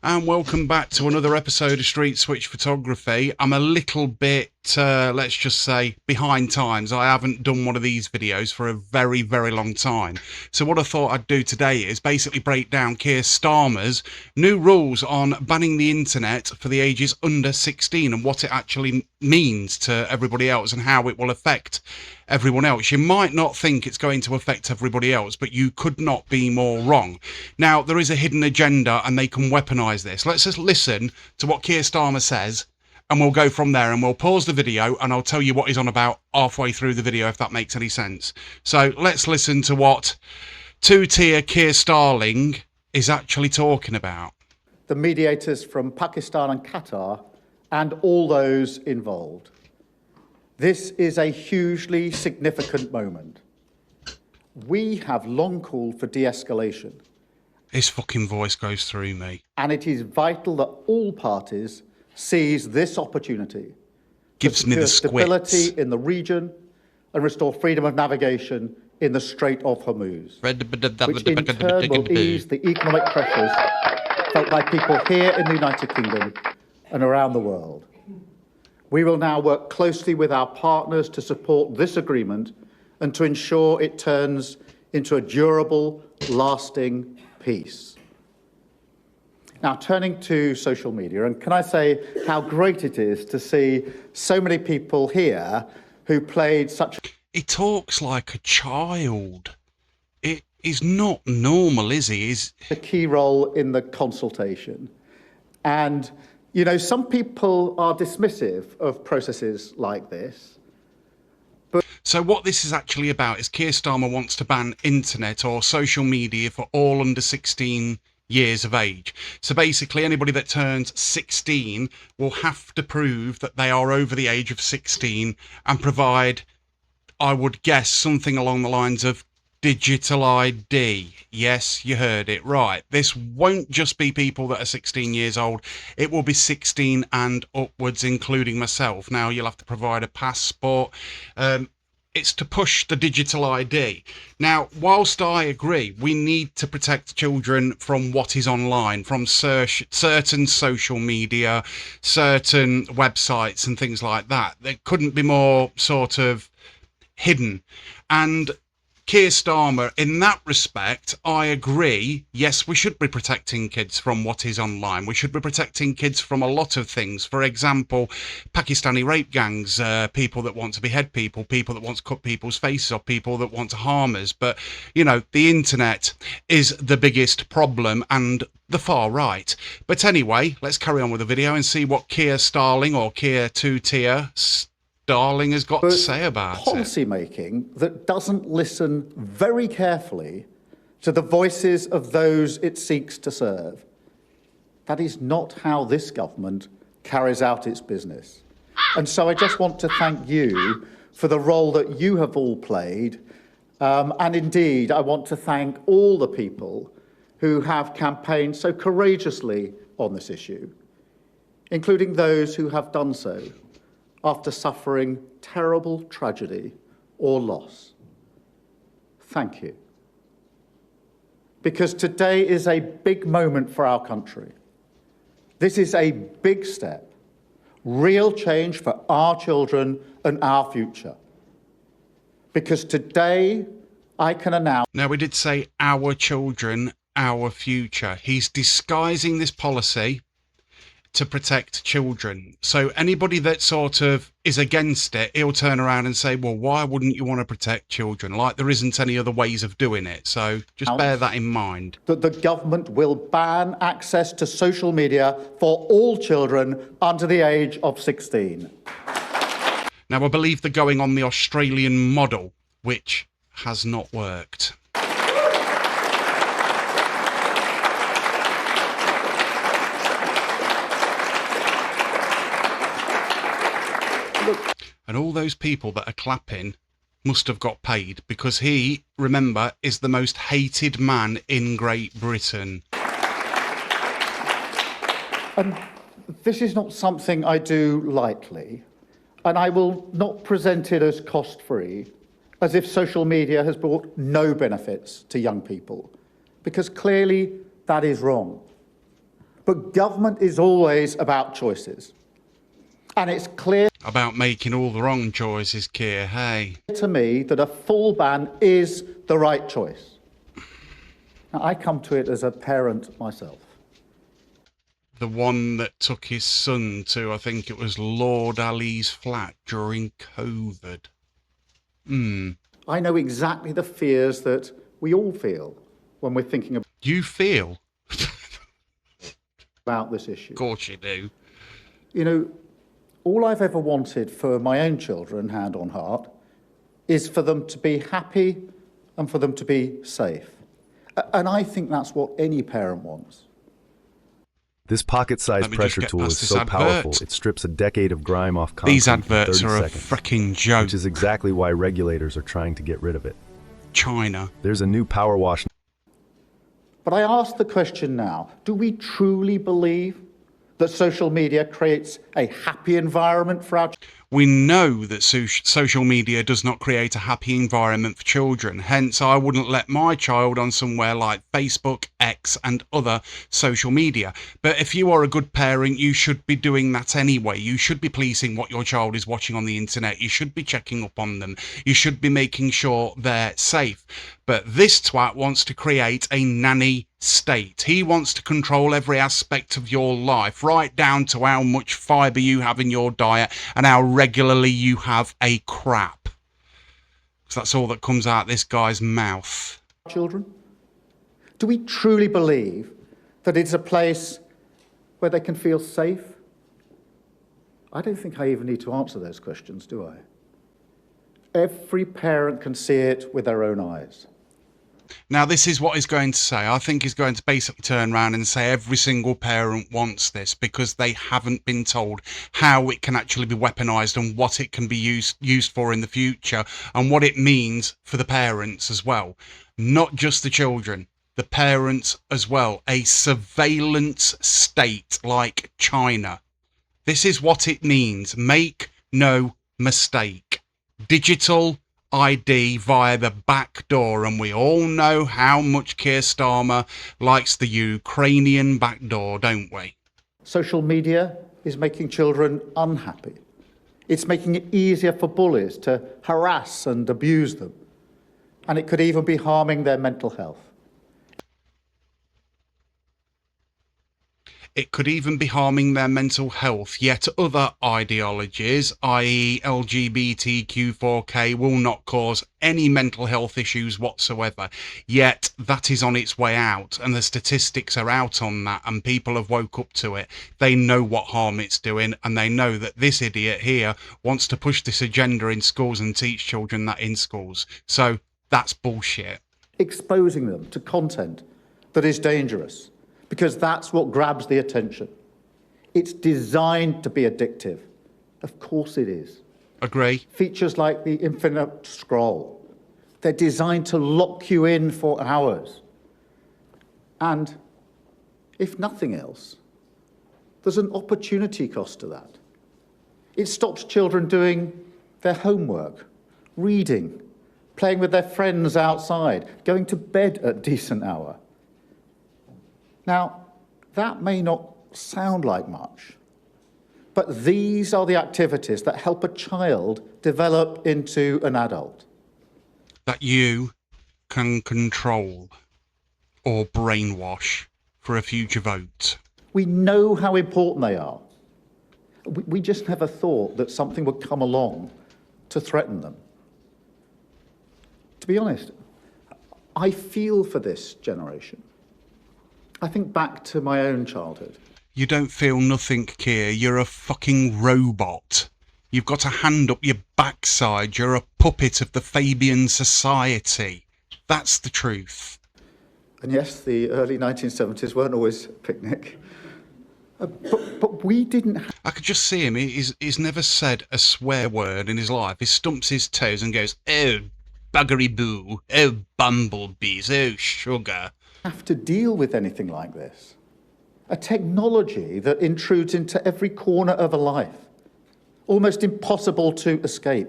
And welcome back to another episode of Street Switch Photography. I'm a little bit, let's just say, behind times. I haven't done one of these videos for a very, very long time. So what I thought I'd do today is basically break down Keir Starmer's new rules on banning the internet for the ages under 16 and what it actually means to everybody else and how it will affect everyone else. You might not think it's going to affect everybody else, but you could not be more wrong. Now, there is a hidden agenda and they can weaponize this. Let's just listen to what Keir Starmer says and we'll go from there, and we'll pause the video and I'll tell you what he's on about halfway through the video, if that makes any sense. So let's listen to what two-tier Keir Starling is actually talking about. The mediators from Pakistan and Qatar and all those involved. This is a hugely significant moment. We have long called for de-escalation. His fucking voice goes through me. And it is vital that all parties seize this opportunity Gives me the stability in the region and restore freedom of navigation in the Strait of Hormuz, which in turn will ease the economic pressures felt by people here in the United Kingdom and around the world. We will now work closely with our partners to support this agreement and to ensure it turns into a durable, lasting peace. Now, turning to social media, and can I say how great it is to see so many people here who played such... He talks like a child. It is not normal, is he? A key role in the consultation. And, you know, some people are dismissive of processes like this. So what this is actually about is Keir Starmer wants to ban internet or social media for all under 16 years of age. So basically anybody that turns 16 will have to prove that they are over the age of 16 and provide, I would guess, something along the lines of digital ID. Yes, you heard it right. This won't just be people that are 16 years old. It will be 16 and upwards, including myself. Now you'll have to provide a passport. It's to push the digital ID. Now, whilst I agree, we need to protect children from what is online, from certain social media, certain websites and things like that. They couldn't be more sort of hidden. And Keir Starmer, in that respect, I agree. Yes, we should be protecting kids from what is online. We should be protecting kids from a lot of things. For example, Pakistani rape gangs, people that want to behead people, people that want to cut people's faces off, people that want to harm us. But, you know, the internet is the biggest problem and the far right. But anyway, let's carry on with the video and see what Keir Starling or Keir two-tier Darling has got to say about policy making that doesn't listen very carefully to the voices of those it seeks to serve. That is not how this government carries out its business. And so I just want to thank you for the role that you have all played. And indeed, I want to thank all the people who have campaigned so courageously on this issue, including those who have done so after suffering terrible tragedy or loss. Thank you. Because today is a big moment for our country. This is a big step, real change for our children and our future. Because today I can announce... Now, we did say our children, our future. He's disguising this policy to protect children. So anybody that sort of is against it, he'll turn around and say, well, why wouldn't you want to protect children? Like there isn't any other ways of doing it. So just bear that in mind. That the government will ban access to social media for all children under the age of 16. Now, I believe they're going on the Australian model, which has not worked. And all those people that are clapping must have got paid because he, remember, is the most hated man in Great Britain. And this is not something I do lightly, and I will not present it as cost-free, as if social media has brought no benefits to young people, because clearly that is wrong. But government is always about choices. And it's clear About making all the wrong choices, Keir, hey? to me that a full ban is the right choice. Now, I come to it as a parent myself. The one that took his son to, I think it was Lord Ali's flat during COVID. I know exactly the fears that we all feel when we're thinking You feel? about this issue. Of course you do. You know, all I've ever wanted for my own children, hand on heart, is for them to be happy and for them to be safe. And I think that's what any parent wants. This pocket-sized pressure tool is so powerful, it strips a decade of grime off concrete These adverts in 30 are a seconds, freaking joke. which is exactly why regulators are trying to get rid of it. China. There's a new power wash. But I ask the question now, do we truly believe that social media creates a happy environment for our We know that social media does not create a happy environment for children. Hence, I wouldn't let my child on somewhere like Facebook, X, and other social media. But if you are a good parent, you should be doing that anyway. You should be policing what your child is watching on the internet. You should be checking up on them. You should be making sure they're safe. But this twat wants to create a nanny state. He wants to control every aspect of your life, right down to how much fibre you have in your diet and how regularly you have a crap. Because that's all that comes out this guy's mouth. children? Do we truly believe that it's a place where they can feel safe? I don't think I even need to answer those questions, do I? Every parent can see it with their own eyes. Now, this is what he's going to say. I think he's going to basically turn around and say every single parent wants this because they haven't been told how it can actually be weaponized and what it can be used for in the future and what it means for the parents as well. Not just the children, the parents as well. A surveillance state like China. This is what it means. Make no mistake. Digital ID via the back door, and we all know how much Keir Starmer likes the Ukrainian back door, don't we? Social media is making children unhappy. It's making it easier for bullies to harass and abuse them. And it could even be harming their mental health. It could even be harming their mental health, yet other ideologies, i.e. LGBTQ4K, will not cause any mental health issues whatsoever. Yet that is on its way out, and the statistics are out on that, and people have woke up to it. They know what harm it's doing, and they know that this idiot here wants to push this agenda in schools and teach children that in schools. So that's bullshit. Exposing them to content that is dangerous, because that's what grabs the attention. It's designed to be addictive. Of course it is. Agree. Features like the infinite scroll, they're designed to lock you in for hours. And if nothing else, there's an opportunity cost to that. It stops children doing their homework, reading, playing with their friends outside, going to bed at a decent hour. Now, that may not sound like much, but these are the activities that help a child develop into an adult. That you can control or brainwash for a future vote. We know how important they are. We just never thought that something would come along to threaten them. To be honest, I feel for this generation. I think back to my own childhood. You don't feel nothing, Keir. You're a fucking robot. You've got a hand up your backside. You're a puppet of the Fabian Society. That's the truth. And yes, the early 1970s weren't always a picnic. But we didn't... I could just see him. He's never said a swear word in his life. He stumps his toes and goes, "Oh, buggery boo. Oh, bumblebees. Oh, sugar." Have to deal with anything like this. A technology that intrudes into every corner of a life. Almost impossible to escape.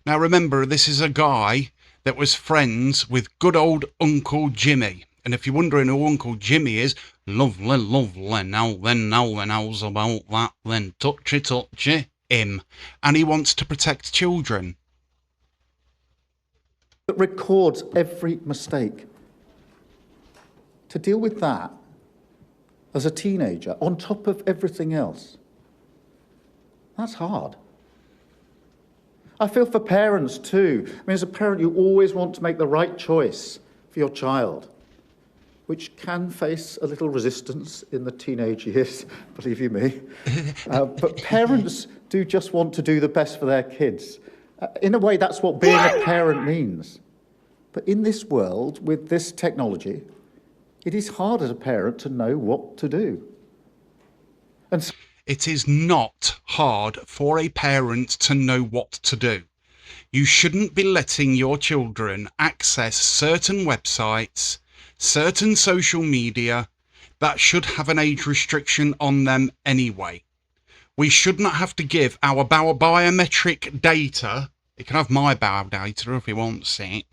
Now remember, this is a guy that was friends with good old Uncle Jimmy. And if you're wondering who Uncle Jimmy is, lovely, lovely, now then, how's about that then? Touchy, touchy, him. And he wants to protect children. That records every mistake. To deal with that as a teenager, on top of everything else, that's hard. I feel for parents too. I mean, as a parent, you always want to make the right choice for your child, which can face a little resistance in the teenage years, believe you me. But parents do just want to do the best for their kids. In a way, that's what being a parent means. But in this world, with this technology, it is hard as a parent to know what to do. And so it is not hard for a parent to know what to do. You shouldn't be letting your children access certain websites, certain social media that should have an age restriction on them anyway. We should not have to give our biometric data. He can have my bio data if he wants it,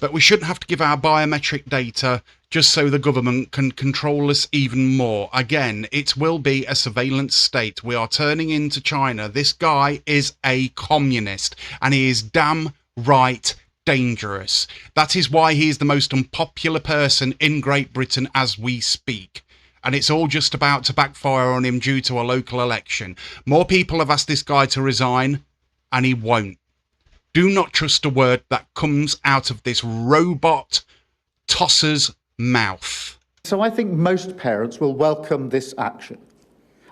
but we shouldn't have to give our biometric data just so the government can control us even more. Again, it will be a surveillance state. We are turning into China. This guy is a communist, and he is damn right dangerous. That is why he is the most unpopular person in Great Britain as we speak. And it's all just about to backfire on him due to a local election. More people have asked this guy to resign, and he won't. Do not trust a word that comes out of this robot tosser's mouth. So I think most parents will welcome this action.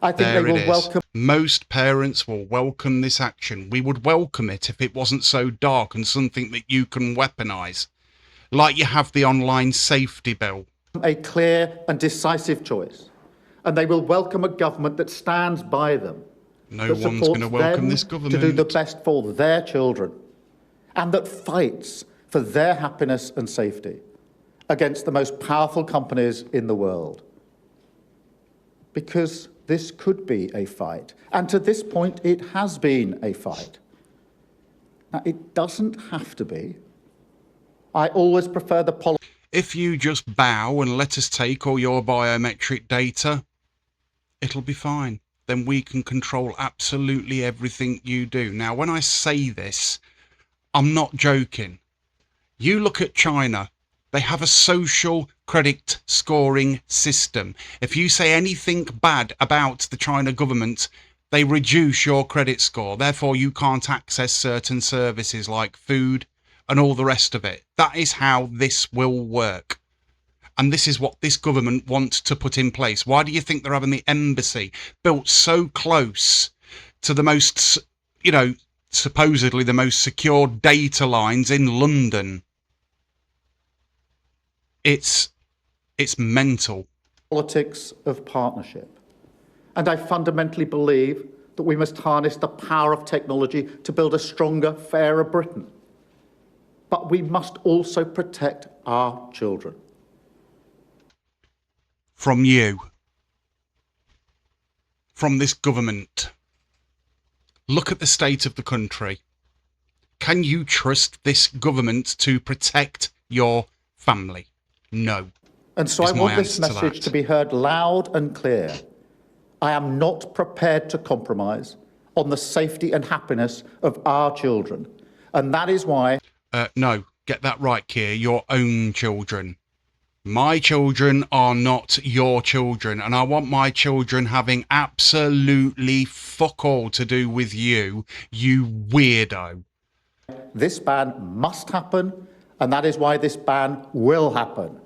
I think there they will welcome. Most parents will welcome this action. We would welcome it if it wasn't so dark and something that you can weaponise, like you have the online safety bill. A clear and decisive choice, and they will welcome a government that stands by them. No one's going to welcome this government. To do the best for their children, and that fights for their happiness and safety against the most powerful companies in the world. Because this could be a fight, and to this point it has been a fight. Now, it doesn't have to be. I always prefer the policy. If you just bow and let us take all your biometric data, it'll be fine. Then we can control absolutely everything you do. Now, when I say this, I'm not joking. You look at China, they have a social credit scoring system. If you say anything bad about the China government, they reduce your credit score. Therefore, you can't access certain services like food and all the rest of it. That is how this will work. And this is what this government wants to put in place. Why do you think they're having the embassy built so close to the most, supposedly the most secure data lines in London? It's mental. Politics of partnership. And I fundamentally believe that we must harness the power of technology to build a stronger, fairer Britain. But we must also protect our children. From you. From this government. Look at the state of the country. Can you trust this government to protect your family? No. And so I want this message to be heard loud and clear. I am not prepared to compromise on the safety and happiness of our children. And that is why... No, get that right, Keir. Your own children. My children are not your children, and I want my children having absolutely fuck all to do with you, you weirdo. This ban must happen, and that is why this ban will happen.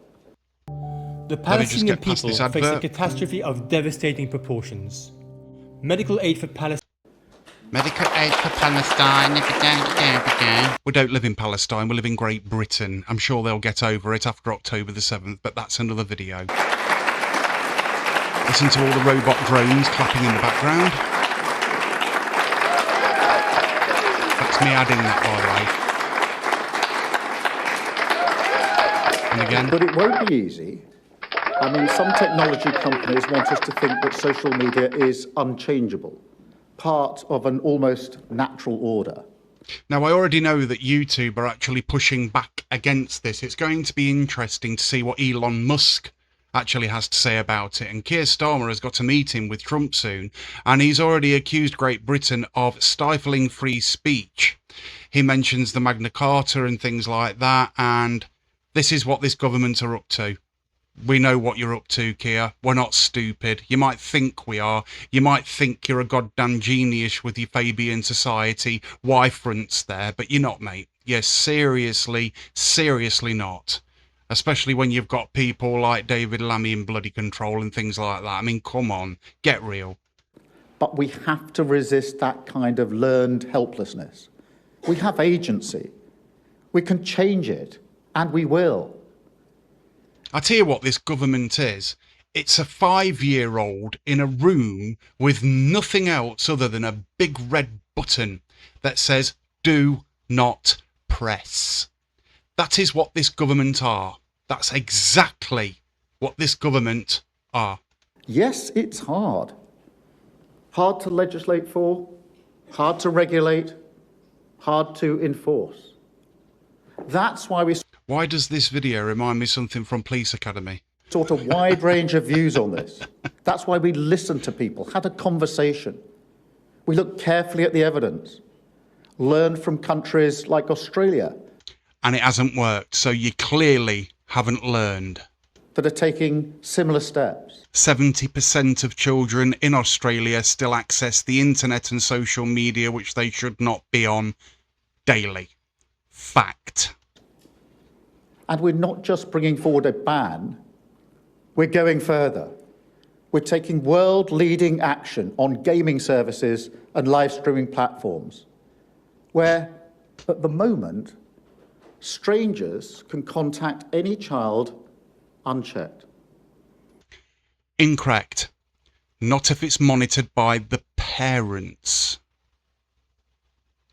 The Palestinian people face a catastrophe of devastating proportions. Medical aid for Palestine. Medical aid for Palestine. We don't live in Palestine, we live in Great Britain. I'm sure they'll get over it after October the 7th, but that's another video. Listen to all the robot drones clapping in the background. That's me adding that, by the way. And again. But it won't be easy. I mean, some technology companies want us to think that social media is unchangeable, part of an almost natural order. Now, I already know that YouTube are actually pushing back against this. It's going to be interesting to see what Elon Musk actually has to say about it. And Keir Starmer has got a meeting with Trump soon, and he's already accused Great Britain of stifling free speech. He mentions the Magna Carta and things like that, and this is what this government are up to. We know what you're up to, Keir. We're not stupid. You might think we are. You might think you're a goddamn genius with your Fabian Society Y-fronts there, but you're not, mate. You're seriously not. Especially when you've got people like David Lammy in bloody control and things like that. I mean, come on, get real. But we have to resist that kind of learned helplessness. We have agency. We can change it, and we will. I tell you what this government is. It's a 5-year-old in a room with nothing else other than a big red button that says, "Do not press." That is what this government are. That's exactly what this government are. Yes, it's hard. Hard to legislate for, hard to regulate, hard to enforce. That's why we... Why does this video remind me something from Police Academy? Sought a wide range of views on this. That's why we listened to people, had a conversation. We looked carefully at the evidence, learned from countries like Australia. And it hasn't worked, so you clearly haven't learned. That are taking similar steps. 70% of children in Australia still access the internet and social media, which they should not be on, daily. Fact. And we're not just bringing forward a ban, we're going further. We're taking world-leading action on gaming services and live streaming platforms, where, at the moment, strangers can contact any child unchecked. Incorrect. Not if it's monitored by the parents.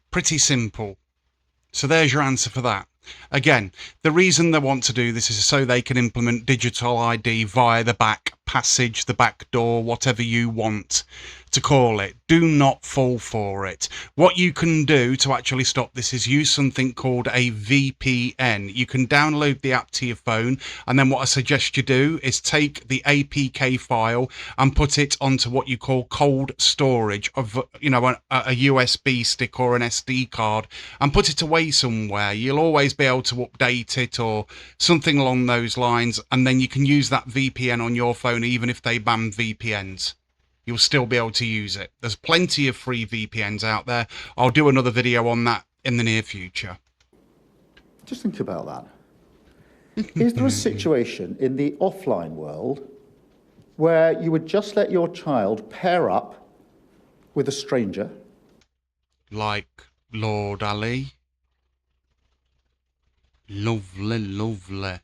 Pretty simple. So there's your answer for that. Again, the reason they want to do this is so they can implement digital ID via the back passage, the back door, whatever you want to call it. Do not fall for it. What you can do to actually stop this is use something called a VPN. You can download the app to your phone, and then what I suggest you do is take the APK file and put it onto what you call cold storage of, you know, a USB stick or an SD card, and put it away somewhere. You'll always be able to update it or something along those lines, and then you can use that VPN on your phone even if they ban VPNs. You'll still be able to use it. There's plenty of free VPNs out there. I'll do another video on that in the near future. Just think about that. Is there a situation in the offline world where you would just let your child pair up with a stranger? Like Lord Ali? Lovely, lovely.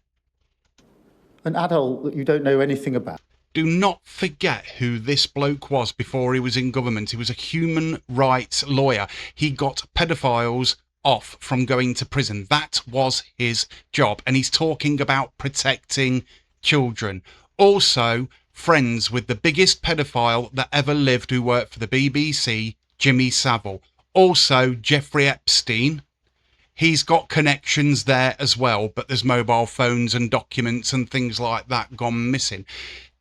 An adult that you don't know anything about? Do not forget who this bloke was before he was in government. He was a human rights lawyer. He got pedophiles off from going to prison. That was his job. And he's talking about protecting children. Also, friends with the biggest pedophile that ever lived who worked for the BBC, Jimmy Savile. Also, Jeffrey Epstein. He's got connections there as well, but there's mobile phones and documents and things like that gone missing.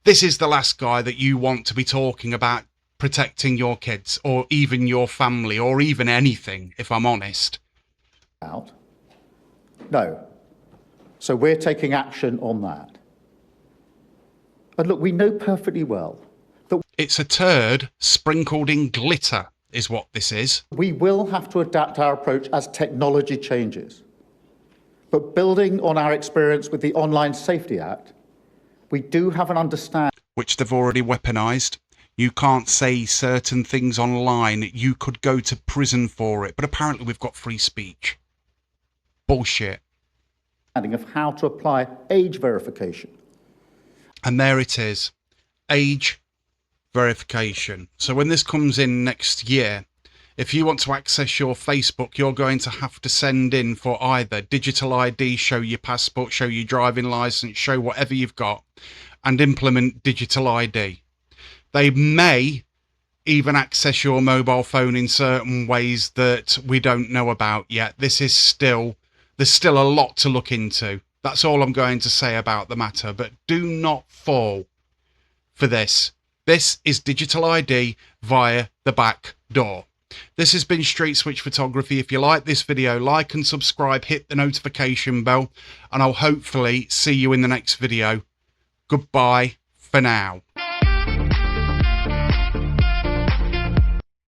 This is the last guy that you want to be talking about protecting your kids or even your family or even anything, if I'm honest. No. So we're taking action on that. And look, we know perfectly well that it's a turd sprinkled in glitter is what this is. We will have to adapt our approach as technology changes. But building on our experience with the Online Safety Act, we do have an understanding. Which they've already weaponised. You can't say certain things online. You could go to prison for it. But apparently we've got free speech. Bullshit. Of how to apply age verification. And there it is. Age verification. So when this comes in next year, if you want to access your Facebook, you're going to have to send in for either digital ID, show your passport, show your driving license, show whatever you've got, and implement digital ID. They may even access your mobile phone in certain ways that we don't know about yet. There's still a lot to look into. That's all I'm going to say about the matter, but do not fall for this. This is digital ID via the back door. This has been Street Switch Photography. If you like this video, like and subscribe, hit the notification bell, and I'll hopefully see you in the next video. Goodbye for now.